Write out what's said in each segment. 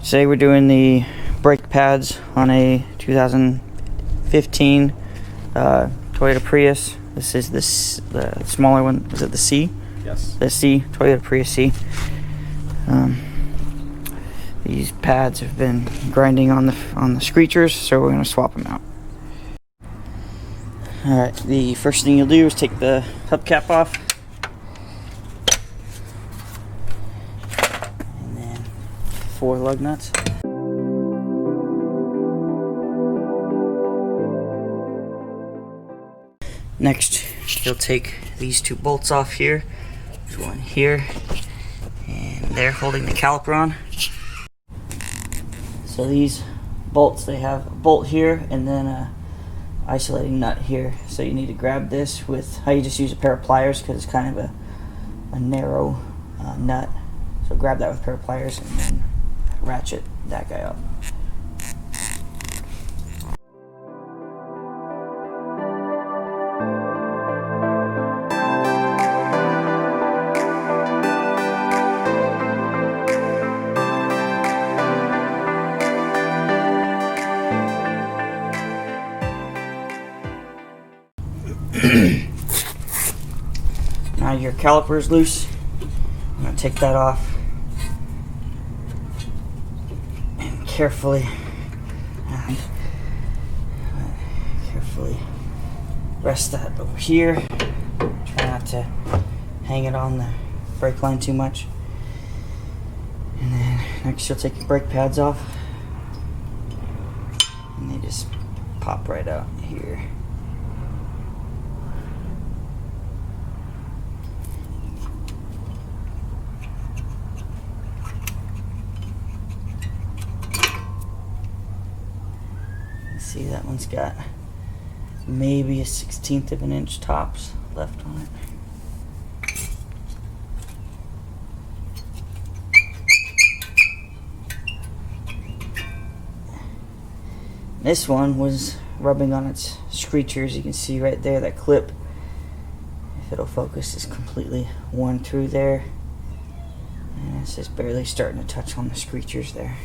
Today we're doing the brake pads on a 2015 Toyota Prius. This is the smaller one. Is it the C? Yes. The C, Toyota Prius C. These pads have been grinding on the screechers, so we're going to swap them out. Alright, the first thing you'll do is take the hubcap off. And then 4 lug nuts. Next, you'll take these 2 bolts off here. There's one here, and they're holding the caliper on. So these bolts, they have a bolt here and then a isolating nut here. So you need to grab this with, you just use a pair of pliers because it's kind of a narrow nut. So grab that with a pair of pliers and then ratchet that guy up. Now your caliper is loose. I'm going to take that off and carefully rest that over here. Try not to hang it on the brake line too much. And then next you'll take your brake pads off and they just pop right out here. See, that one's got maybe a 1/16 of an inch tops left on it. This one was rubbing on its screechers. You can see right there that clip, if it'll focus, is completely worn through there, and it's just barely starting to touch on the screechers there.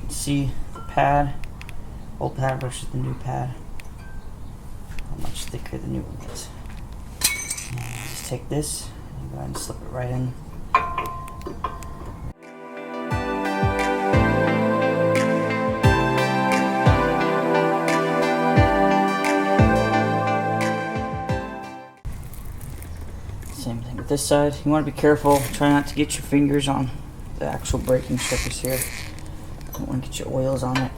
See the pad, old pad versus the new pad, how much thicker the new one is. And just take this and go ahead and slip it right in. Same thing with this side. You want to be careful, try not to get your fingers on the actual braking surface here. Don't want to get your oils on it.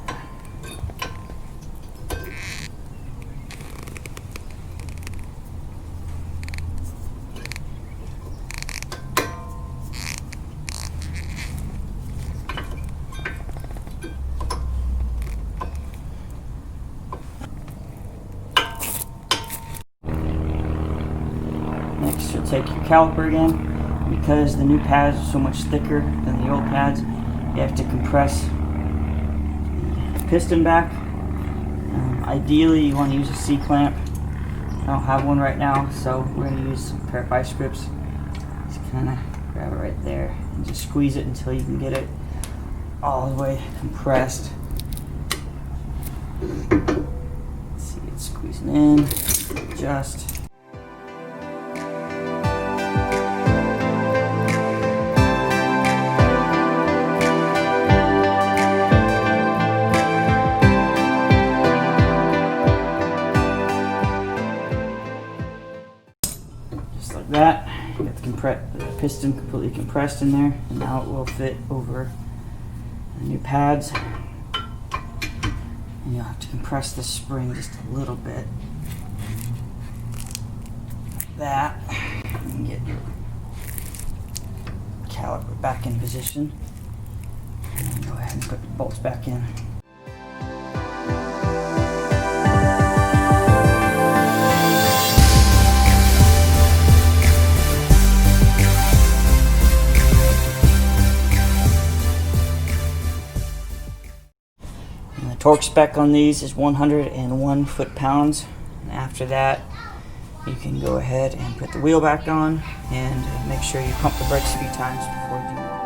Next, you'll take your caliper again. Because the new pads are so much thicker than the old pads, you have to compress piston back. Ideally you want to use a C-clamp. I don't have one right now, so we're going to use a pair of vice grips. Just kind of grab it right there and just squeeze it until you can get it all the way compressed. See, it's squeezing in, just. Like that, you got the piston completely compressed in there, and now it will fit over the new pads. And you'll have to compress the spring just a little bit, like that, and get your caliper back in position. And then go ahead and put the bolts back in. Torque spec on these is 101 foot-pounds. And after that, you can go ahead and put the wheel back on and make sure you pump the brakes a few times before you